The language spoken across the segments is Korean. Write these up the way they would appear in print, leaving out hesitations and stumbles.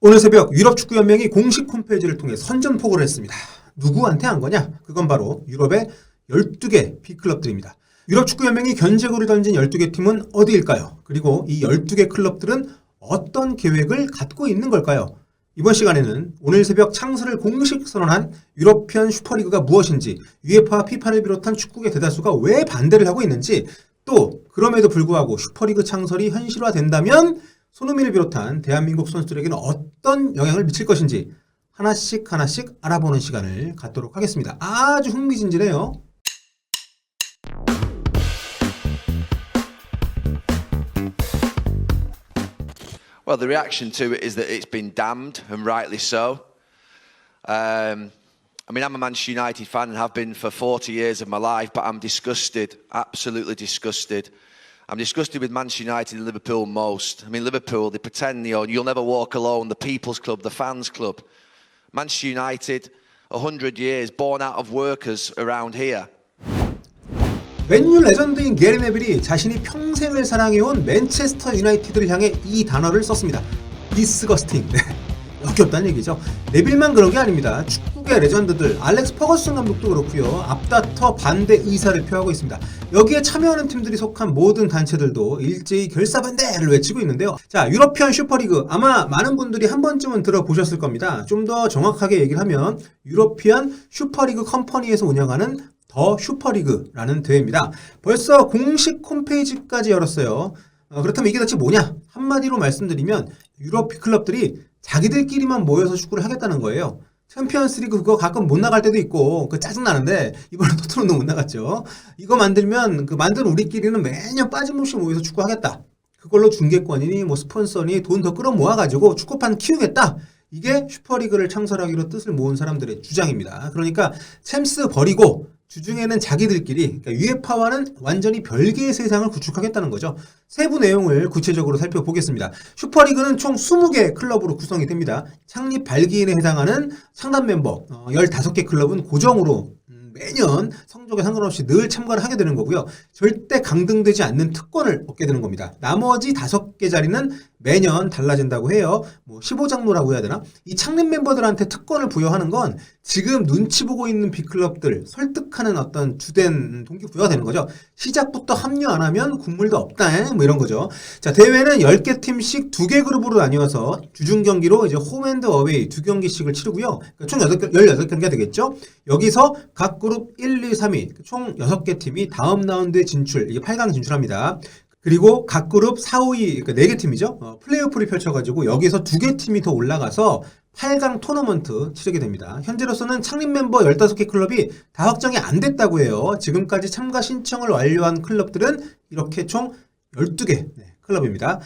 오늘 새벽 유럽축구연맹이 공식 홈페이지를 통해 선전포고를 했습니다. 누구한테 한 거냐? 그건 바로 유럽의 12개 B클럽들입니다. 유럽축구연맹이 견제구를 던진 12개 팀은 어디일까요? 그리고 이 12개 클럽들은 어떤 계획을 갖고 있는 걸까요? 이번 시간에는 오늘 새벽 창설을 공식 선언한 유러피안 슈퍼리그가 무엇인지, UEFA와 FIFA를 비롯한 축구계 대다수가 왜 반대를 하고 있는지, 또 그럼에도 불구하고 슈퍼리그 창설이 현실화된다면 손흥민을 비롯한 대한민국 선수들에게는 어떤 영향을 미칠 것인지 하나씩 알아보는 시간을 갖도록 하겠습니다. 아주 흥미진진해요. Well, the reaction to it is that it's been damned, and rightly so. I mean, I'm a Manchester United fan and have been for 40 years of my life, but I'm disgusted, absolutely disgusted. I'm disgusted with Manchester United and Liverpool most. I mean, Liverpool, they pretend, you'll never walk alone, the people's club, the fans' club. Manchester United, 100 years, born out of workers around here. 맨유 레전드인 게리 네빌이 자신이 평생을 사랑해온 맨체스터 유나이티드를 향해 이 단어를 썼습니다. 디스거스팅. 네. 역겹다는 얘기죠. 네빌만 그런 게 아닙니다. 축구계 레전드들 알렉스 퍼거슨 감독도 그렇고요. 앞다퉈 반대 의사를 표하고 있습니다. 여기에 참여하는 팀들이 속한 모든 단체들도 일제히 결사반대를 외치고 있는데요. 자, 유러피안 슈퍼리그 아마 많은 분들이 한 번쯤은 들어보셨을 겁니다. 좀 더 정확하게 얘기를 하면 유러피안 슈퍼리그 컴퍼니에서 운영하는 더 슈퍼리그라는 대회입니다. 벌써 공식 홈페이지까지 열었어요. 그렇다면 이게 대체 뭐냐? 한마디로 말씀드리면 유럽 클럽들이 자기들끼리만 모여서 축구를 하겠다는 거예요. 챔피언스리그 그거 가끔 못 나갈 때도 있고 그 짜증나는데 이번에 토트넘도 못 나갔죠. 이거 만들면 그 만든 우리끼리는 매년 빠짐없이 모여서 축구하겠다. 그걸로 중계권이니 뭐 스폰서니 돈 더 끌어모아가지고 축구판 키우겠다. 이게 슈퍼리그를 창설하기로 뜻을 모은 사람들의 주장입니다. 그러니까 챔스 버리고 주중에는 자기들끼리, 그러니까 UEFA와는 완전히 별개의 세상을 구축하겠다는 거죠. 세부 내용을 구체적으로 살펴보겠습니다. 슈퍼리그는 총 20개 클럽으로 구성이 됩니다. 창립 발기인에 해당하는 창단 멤버 15개 클럽은 고정으로 매년 성적에 상관없이 늘 참가를 하게 되는 거고요. 절대 강등되지 않는 특권을 얻게 되는 겁니다. 나머지 5개 자리는 매년 달라진다고 해요. 뭐 15장로라고 해야 되나? 이 창립 멤버들한테 특권을 부여하는 건 지금 눈치 보고 있는 B클럽들 설득하는 어떤 주된 동기부여가 되는 거죠. 시작부터 합류 안 하면 국물도 없다. 뭐 이런 거죠. 자, 대회는 10개 팀씩 2개 그룹으로 나뉘어서 주중 경기로 이제 홈앤드 어웨이 2경기씩을 치르고요. 그러니까 총 18경기가 되겠죠. 여기서 각 그룹 1, 2, 3위 총 6개 팀이 다음 라운드에 진출, 이게 8강 진출합니다. 그리고 각 그룹 4, 5위, 그러니까 4개 팀이죠. 플레이오프를 펼쳐가지고 여기서 2개 팀이 더 올라가서 8강 토너먼트 치르게 됩니다. 현재로서는 창립 멤버 15개 클럽이 다 확정이 안 됐다고 해요. 지금까지 참가 신청을 완료한 클럽들은 이렇게 총 12개 클럽입니다.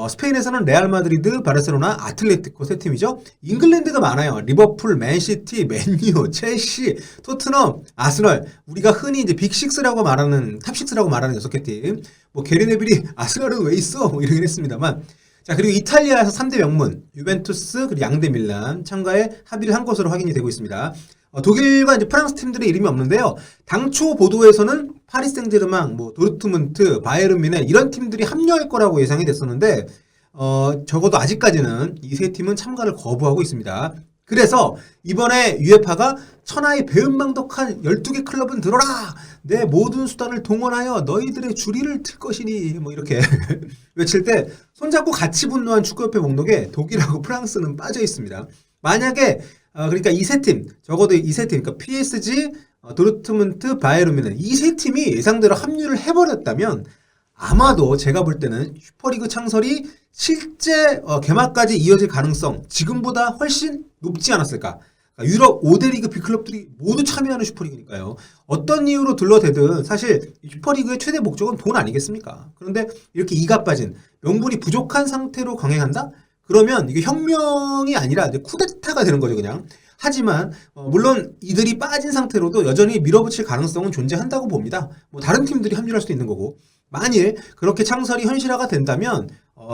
스페인에서는 레알 마드리드, 바르셀로나, 아틀레티코 3팀이죠. 잉글랜드가 많아요. 리버풀, 맨시티, 맨유, 첼시, 토트넘, 아스널. 우리가 흔히 이제 빅6라고 말하는, 탑6라고 말하는 6개 팀. 뭐 게리 네빌이 아스널은 왜 있어? 뭐 이러긴 했습니다만. 자, 그리고 이탈리아에서 3대 명문, 유벤투스, 그리고 양대 밀란 참가에 합의를 한 것으로 확인이 되고 있습니다. 독일과 이제 프랑스 팀들의 이름이 없는데요. 당초 보도에서는 파리 생제르맹, 뭐 도르트문트, 바이에른 뮌헨 이런 팀들이 합류할 거라고 예상이 됐었는데 적어도 아직까지는 이 세 팀은 참가를 거부하고 있습니다. 그래서 이번에 UEFA가 천하의 배은망덕한 12개 클럽은 들어라! 내 모든 수단을 동원하여 너희들의 주리를 틀 것이니 뭐 이렇게 외칠 때 손잡고 같이 분노한 축구협회 목록에 독일하고 프랑스는 빠져 있습니다. 만약에 그러니까 이 세 팀, 적어도 이 세 팀, 그러니까 PSG, 도르트문트, 바이에른 뮌헨 이 세 팀이 예상대로 합류를 해버렸다면 아마도 제가 볼 때는 슈퍼리그 창설이 실제 개막까지 이어질 가능성 지금보다 훨씬 높지 않았을까. 그러니까 유럽 5대 리그 B클럽들이 모두 참여하는 슈퍼리그니까요. 어떤 이유로 둘러대든 사실 슈퍼리그의 최대 목적은 돈 아니겠습니까? 그런데 이렇게 이가 빠진 명분이 부족한 상태로 강행한다? 그러면 이게 혁명이 아니라 이제 쿠데타가 되는 거죠, 그냥. 하지만 물론 이들이 빠진 상태로도 여전히 밀어붙일 가능성은 존재한다고 봅니다. 뭐 다른 팀들이 합류할 수도 있는 거고. 만일 그렇게 창설이 현실화가 된다면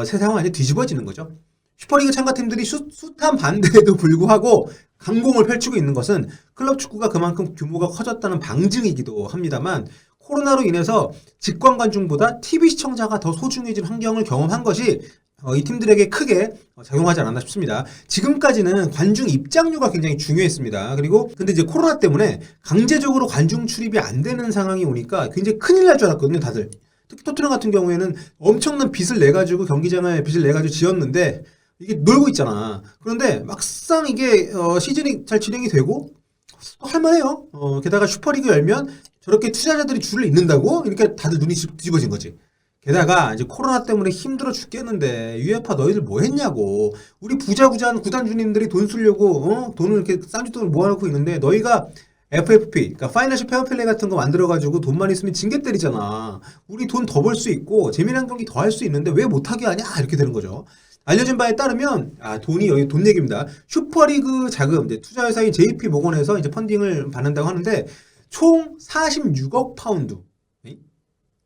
세상은 완전히 뒤집어지는 거죠. 슈퍼리그 참가팀들이 숱한 반대에도 불구하고 강공을 펼치고 있는 것은 클럽 축구가 그만큼 규모가 커졌다는 방증이기도 합니다만 코로나로 인해서 직관 관중보다 TV 시청자가 더 소중해진 환경을 경험한 것이 이 팀들에게 크게 작용하지 않았나 싶습니다. 지금까지는 관중 입장료가 굉장히 중요했습니다. 그리고 근데 이제 코로나 때문에 강제적으로 관중 출입이 안 되는 상황이 오니까 굉장히 큰일 날 줄 알았거든요, 다들. 특히 토트넘 같은 경우에는 엄청난 빚을 내가지고 경기장을 빚을 내가지고 지었는데 이게 놀고 있잖아. 그런데 막상 이게 시즌이 잘 진행이 되고 할만해요. 게다가 슈퍼리그 열면 저렇게 투자자들이 줄을 잇는다고 이렇게 다들 눈이 뒤집어진 거지. 게다가 이제 코로나 때문에 힘들어 죽겠는데 UEFA 너희들 뭐 했냐고. 우리 부자부자한 구단 주님들이 돈 쓰려고 돈을 이렇게 싼짓돈을 모아놓고 있는데 너희가 FFP, 그러니까 파이낸셜 페어플레이 같은 거 만들어가지고 돈만 있으면 징계 때리잖아. 우리 돈 더 벌 수 있고 재미난 경기 더 할 수 있는데 왜 못하게 하냐 이렇게 되는 거죠. 알려진 바에 따르면 돈이 여기 돈 얘기입니다. 슈퍼리그 자금 이제 투자회사인 JP 모건에서 이제 펀딩을 받는다고 하는데 총 46억 파운드.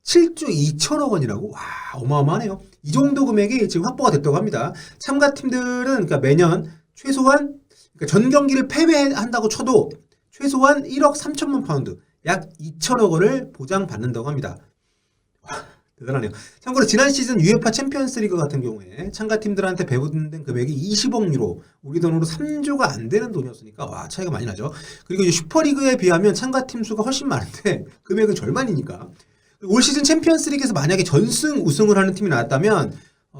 7조 2천억 원이라고? 와, 어마어마하네요. 이 정도 금액이 지금 확보가 됐다고 합니다. 참가팀들은 그러니까 매년 최소한 그러니까 전 경기를 패배한다고 쳐도 최소한 1억 3천만 파운드, 약 2천억 원을 보장받는다고 합니다. 와, 대단하네요. 참고로 지난 시즌 UEFA 챔피언스 리그 같은 경우에 참가팀들한테 배분된 금액이 20억 유로, 우리 돈으로 3조가 안 되는 돈이었으니까 와, 차이가 많이 나죠. 그리고 이제 슈퍼리그에 비하면 참가팀 수가 훨씬 많은데 금액은 절반이니까. 올 시즌 챔피언스 리그에서 만약에 전승 우승을 하는 팀이 나왔다면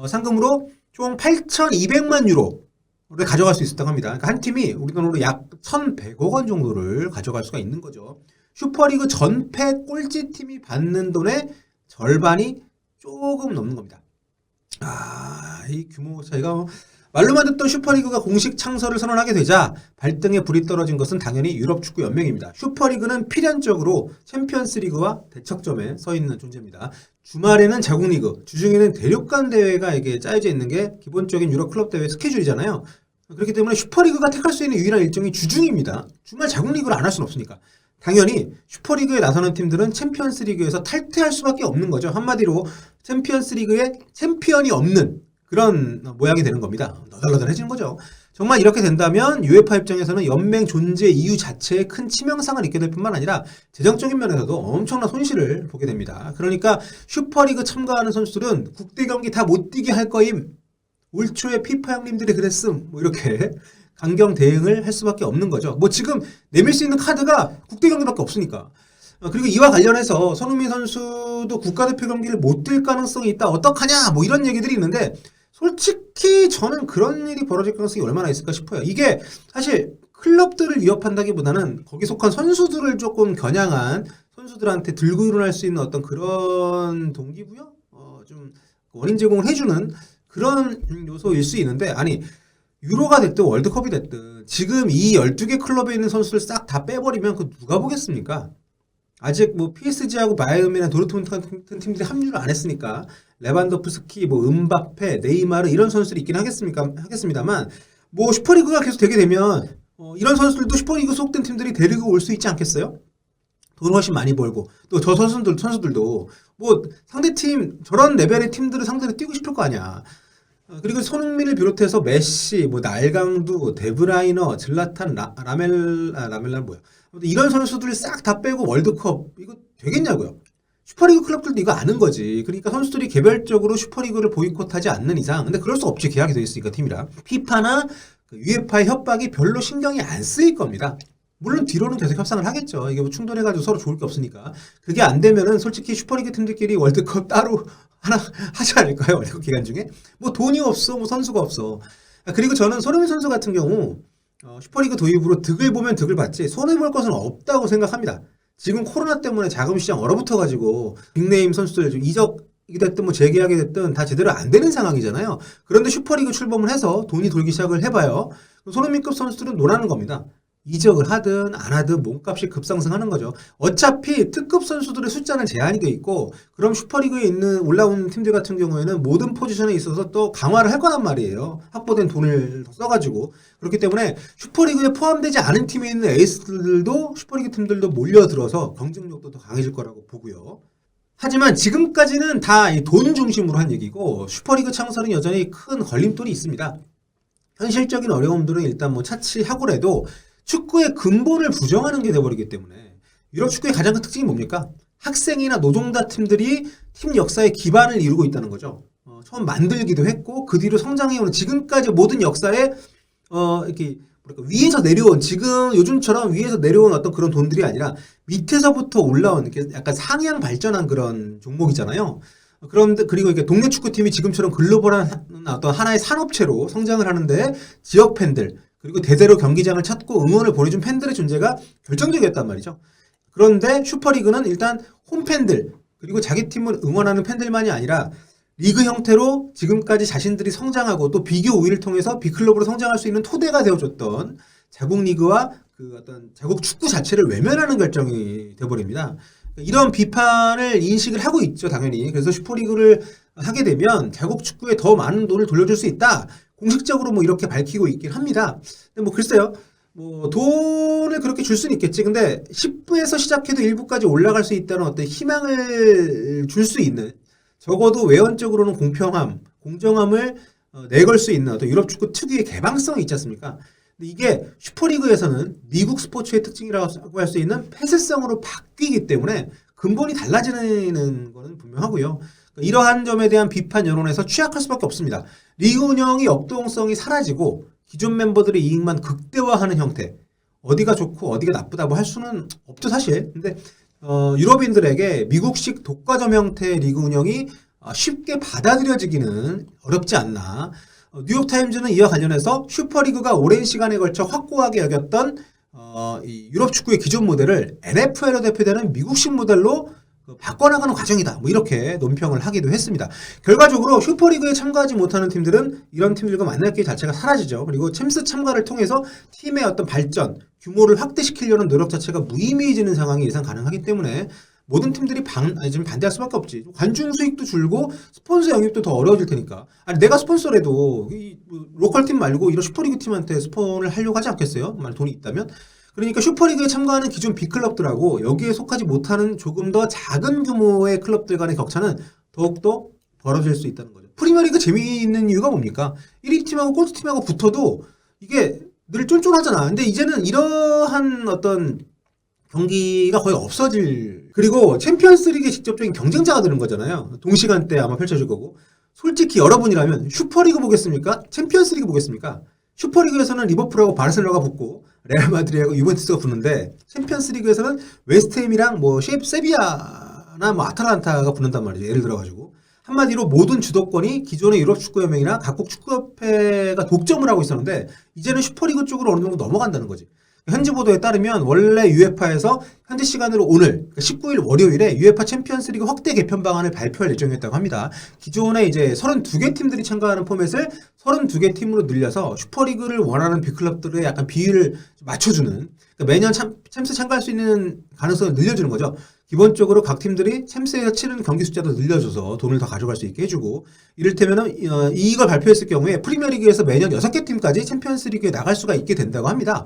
상금으로 총 8,200만 유로를 가져갈 수 있었다고 합니다. 그러니까 한 팀이 우리 돈으로 약 1,100억 원 정도를 가져갈 수가 있는 거죠. 슈퍼리그 전패 꼴찌팀이 받는 돈의 절반이 조금 넘는 겁니다. 이 규모 차이가 말로만 듣던 슈퍼리그가 공식 창설을 선언하게 되자 발등에 불이 떨어진 것은 당연히 유럽축구연맹입니다. 슈퍼리그는 필연적으로 챔피언스리그와 대척점에 서 있는 존재입니다. 주말에는 자국리그, 주중에는 대륙간 대회가 이게 짜여져 있는 게 기본적인 유럽 클럽 대회 스케줄이잖아요. 그렇기 때문에 슈퍼리그가 택할 수 있는 유일한 일정이 주중입니다. 주말 자국리그를 안 할 수는 없으니까. 당연히 슈퍼리그에 나서는 팀들은 챔피언스리그에서 탈퇴할 수밖에 없는 거죠. 한마디로 챔피언스리그에 챔피언이 없는 그런 모양이 되는 겁니다. 너덜너덜해지는 거죠. 정말 이렇게 된다면 UEFA 입장에서는 연맹 존재 이유 자체에 큰 치명상을 입게 될 뿐만 아니라 재정적인 면에서도 엄청난 손실을 보게 됩니다. 그러니까 슈퍼리그 참가하는 선수들은 국대 경기 다 못 뛰게 할 거임. 올 초에 피파 형님들이 그랬음. 뭐 이렇게 강경 대응을 할 수밖에 없는 거죠. 뭐 지금 내밀 수 있는 카드가 국대 경기밖에 없으니까. 그리고 이와 관련해서 손흥민 선수도 국가대표 경기를 못 뛸 가능성이 있다. 어떡하냐? 뭐 이런 얘기들이 있는데 솔직히 저는 그런 일이 벌어질 가능성이 얼마나 있을까 싶어요. 이게 사실 클럽들을 위협한다기보다는 거기 속한 선수들을 조금 겨냥한 선수들한테 들고 일어날 수 있는 어떤 그런 동기부여? 좀 원인 제공을 해주는 그런 요소일 수 있는데 아니 유로가 됐든 월드컵이 됐든 지금 이 12개 클럽에 있는 선수들 싹 다 빼버리면 그 누가 보겠습니까? 아직 뭐 PSG하고 바이에른이나 도르트문트 같은 팀들이 합류를 안 했으니까 레반도프스키, 뭐 음바페, 네이마르 이런 선수들이 있긴 하겠습니다만 뭐 슈퍼리그가 계속 되게 되면 이런 선수들도 슈퍼리그 소속된 팀들이 데리고 올 수 있지 않겠어요? 돈을 훨씬 많이 벌고 또 저 선수들도 뭐 상대팀 저런 레벨의 팀들을 상대로 뛰고 싶을 거 아니야. 그리고 손흥민을 비롯해서 메시, 뭐 날강두, 데브라이너, 질라탄, 라멜라는 뭐야? 이런 선수들 싹 다 빼고 월드컵 이거 되겠냐고요? 슈퍼리그 클럽들도 이거 아는 거지. 그러니까 선수들이 개별적으로 슈퍼리그를 보이콧하지 않는 이상, 근데 그럴 수 없지. 계약이 돼 있으니까 팀이랑 피파나 UEFA의 협박이 별로 신경이 안 쓰일 겁니다. 물론 뒤로는 계속 협상을 하겠죠. 이게 뭐 충돌해가지고 서로 좋을 게 없으니까. 그게 안 되면은 솔직히 슈퍼리그 팀들끼리 월드컵 따로 하나 하지 않을까요? 월드컵 기간 중에? 뭐 돈이 없어, 뭐 선수가 없어. 그리고 저는 손흥민 선수 같은 경우 슈퍼리그 도입으로 득을 보면 득을 받지 손해볼 것은 없다고 생각합니다. 지금 코로나 때문에 자금시장 얼어붙어가지고 빅네임 선수들 이적이 됐든 뭐 재계약이 됐든 다 제대로 안 되는 상황이잖아요. 그런데 슈퍼리그 출범을 해서 돈이 돌기 시작을 해봐요. 손흥민급 선수들은 논하는 겁니다. 이적을 하든 안 하든 몸값이 급상승하는 거죠. 어차피 특급 선수들의 숫자는 제한이 돼 있고 그럼 슈퍼리그에 있는 올라온 팀들 같은 경우에는 모든 포지션에 있어서 또 강화를 할 거란 말이에요. 확보된 돈을 써가지고. 그렇기 때문에 슈퍼리그에 포함되지 않은 팀에 있는 에이스들도 슈퍼리그 팀들도 몰려들어서 경쟁력도 더 강해질 거라고 보고요. 하지만 지금까지는 다 돈 중심으로 한 얘기고 슈퍼리그 창설은 여전히 큰 걸림돌이 있습니다. 현실적인 어려움들은 일단 뭐 차치하고라도 축구의 근본을 부정하는 게 돼버리기 때문에 유럽 축구의 가장 큰 특징이 뭡니까? 학생이나 노동자 팀들이 팀 역사의 기반을 이루고 있다는 거죠. 처음 만들기도 했고 그 뒤로 성장해오는 지금까지 모든 역사에 이렇게 뭐랄까 위에서 내려온 지금 요즘처럼 위에서 내려온 어떤 그런 돈들이 아니라 밑에서부터 올라온 이렇게 약간 상향 발전한 그런 종목이잖아요. 그런데 그리고 이렇게 동네 축구팀이 지금처럼 글로벌한 어떤 하나의 산업체로 성장을 하는데 지역 팬들 그리고 대대로 경기장을 찾고 응원을 보내준 팬들의 존재가 결정적이었단 말이죠. 그런데 슈퍼리그는 일단 홈팬들 그리고 자기 팀을 응원하는 팬들만이 아니라 리그 형태로 지금까지 자신들이 성장하고 또 비교 우위를 통해서 B클럽으로 성장할 수 있는 토대가 되어줬던 자국 리그와 그 어떤 자국 축구 자체를 외면하는 결정이 돼버립니다. 이런 비판을 인식을 하고 있죠, 당연히. 그래서 슈퍼리그를 하게 되면 자국 축구에 더 많은 돈을 돌려줄 수 있다. 공식적으로 뭐 이렇게 밝히고 있긴 합니다. 근데 뭐 글쎄요. 뭐 돈을 그렇게 줄 수는 있겠지. 근데 10부에서 시작해도 1부까지 올라갈 수 있다는 어떤 희망을 줄 수 있는 적어도 외연적으로는 공평함, 공정함을 내걸 수 있는 어떤 유럽 축구 특유의 개방성이 있지 않습니까? 근데 이게 슈퍼리그에서는 미국 스포츠의 특징이라고 할 수 있는 폐쇄성으로 바뀌기 때문에 근본이 달라지는 것은 분명하고요. 이러한 점에 대한 비판 여론에서 취약할 수밖에 없습니다. 리그 운영이 역동성이 사라지고 기존 멤버들의 이익만 극대화하는 형태. 어디가 좋고 어디가 나쁘다고 할 수는 없죠, 사실. 근데 유럽인들에게 미국식 독과점 형태의 리그 운영이 쉽게 받아들여지기는 어렵지 않나. 뉴욕타임즈는 이와 관련해서 슈퍼리그가 오랜 시간에 걸쳐 확고하게 여겼던 이 유럽 축구의 기존 모델을 NFL로 대표되는 미국식 모델로 바꿔나가는 과정이다. 뭐 이렇게 논평을 하기도 했습니다. 결과적으로 슈퍼리그에 참가하지 못하는 팀들은 이런 팀들과 만날 기회 자체가 사라지죠. 그리고 챔스 참가를 통해서 팀의 어떤 발전, 규모를 확대시키려는 노력 자체가 무의미해지는 상황이 예상 가능하기 때문에 모든 팀들이 지금 반대할 수밖에 없지. 관중 수익도 줄고 스폰서 영입도 더 어려워질 테니까. 아니 내가 스폰서라도 이 로컬 팀 말고 이런 슈퍼리그 팀한테 스폰을 하려고 하지 않겠어요? 만약 돈이 있다면. 그러니까 슈퍼리그에 참가하는 기존 B클럽들하고 여기에 속하지 못하는 조금 더 작은 규모의 클럽들 간의 격차는 더욱더 벌어질 수 있다는 거죠. 프리미어리그 재미있는 이유가 뭡니까? 1위 팀하고 꼴찌팀하고 붙어도 이게 늘 쫀쫀하잖아. 근데 이제는 이러한 어떤 경기가 거의 없어질. 그리고 챔피언스리그의 직접적인 경쟁자가 되는 거잖아요. 동시간대 아마 펼쳐질 거고. 솔직히 여러분이라면 슈퍼리그 보겠습니까? 챔피언스리그 보겠습니까? 슈퍼리그에서는 리버풀하고 바르셀로나가 붙고 레알 마드리드하고 유벤투스가 붙는데 챔피언스리그에서는 웨스트햄이랑 뭐 세비야나 뭐 아탈란타가 붙는단 말이죠. 예를 들어가지고 한마디로 모든 주도권이 기존의 유럽 축구연맹이나 각국 축구협회가 독점을 하고 있었는데 이제는 슈퍼리그 쪽으로 어느 정도 넘어간다는 거지. 현지 보도에 따르면 원래 유에파에서 현지 시간으로 오늘 19일 월요일에 유에파 챔피언스리그 확대 개편 방안을 발표할 예정이었다고 합니다. 기존에 이제 32개 팀들이 참가하는 포맷을 32개 팀으로 늘려서 슈퍼리그를 원하는 빅클럽들의 약간 비율을 맞춰주는, 그러니까 매년 챔스 참가할 수 있는 가능성을 늘려주는 거죠. 기본적으로 각 팀들이 챔스에서 치르는 경기 숫자도 늘려줘서 돈을 더 가져갈 수 있게 해주고, 이를테면은 이걸 발표했을 경우에 프리미어리그에서 매년 6개 팀까지 챔피언스리그에 나갈 수가 있게 된다고 합니다.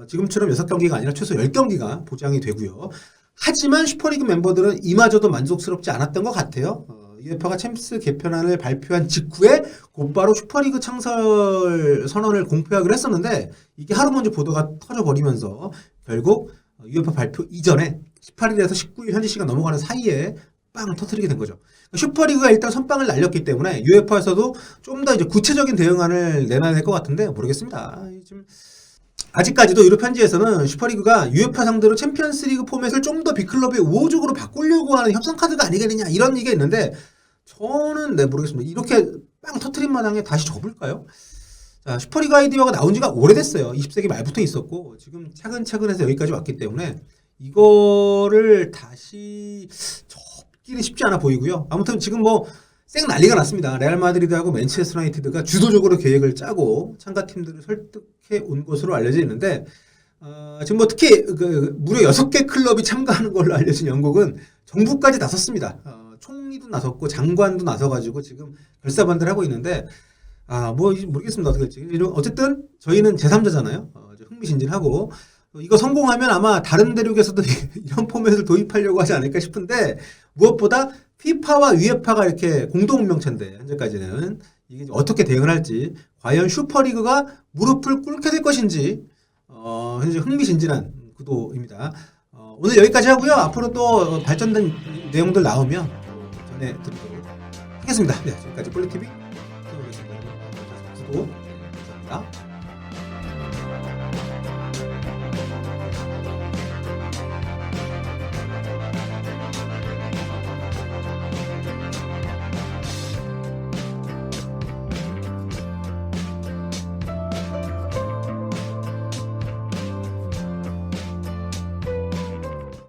지금처럼 6경기가 아니라 최소 10경기가 보장이 되고요. 하지만 슈퍼리그 멤버들은 이마저도 만족스럽지 않았던 것 같아요. 유에파가 챔스 개편안을 발표한 직후에 곧바로 슈퍼리그 창설 선언을 공표하기로 했었는데 이게 하루 먼저 보도가 터져버리면서 결국 유에파 발표 이전에 18일에서 19일 현지 시간 넘어가는 사이에 빵을 터뜨리게 된 거죠. 슈퍼리그가 일단 선빵을 날렸기 때문에 유에파에서도 좀 더 이제 구체적인 대응안을 내놔야 될 것 같은데 모르겠습니다. 좀 아직까지도 유럽 현지에서는 슈퍼리그가 유에파 상대로 챔피언스리그 포맷을 좀 더 빅클럽에 우호적으로 바꾸려고 하는 협상 카드가 아니겠느냐 이런 얘기가 있는데 저는 모르겠습니다. 이렇게 빵 터트린 마당에 다시 접을까요? 자, 슈퍼리그 아이디어가 나온 지가 오래됐어요. 20세기 말부터 있었고 지금 차근차근 해서 여기까지 왔기 때문에 이거를 다시 접기는 쉽지 않아 보이고요. 아무튼 지금 뭐 쌩 난리가 났습니다. 레알 마드리드하고 맨체스터 유나이티드가 주도적으로 계획을 짜고 참가팀들을 설득해 온 것으로 알려져 있는데 지금 뭐 특히 무려 6개 클럽이 참가하는 걸로 알려진 영국은 정부까지 나섰습니다. 총리도 나섰고 장관도 나서가지고 지금 결사반대를 하고 있는데 뭐 모르겠습니다. 어떻게 될지. 어쨌든 저희는 제3자잖아요. 흥미진진하고 이거 성공하면 아마 다른 대륙에서도 이런 포맷을 도입하려고 하지 않을까 싶은데 무엇보다 피파와 유에파가 이렇게 공동 운명체인데 현재까지는 이게 어떻게 대응을 할지 과연 슈퍼리그가 무릎을 꿇게 될 것인지 현재 흥미진진한 구도입니다. 오늘 여기까지 하고요. 앞으로 또 발전된 내용들 나오면 전해드리도록 하겠습니다. 네, 지금까지 폴리TV 구독 감사합니다.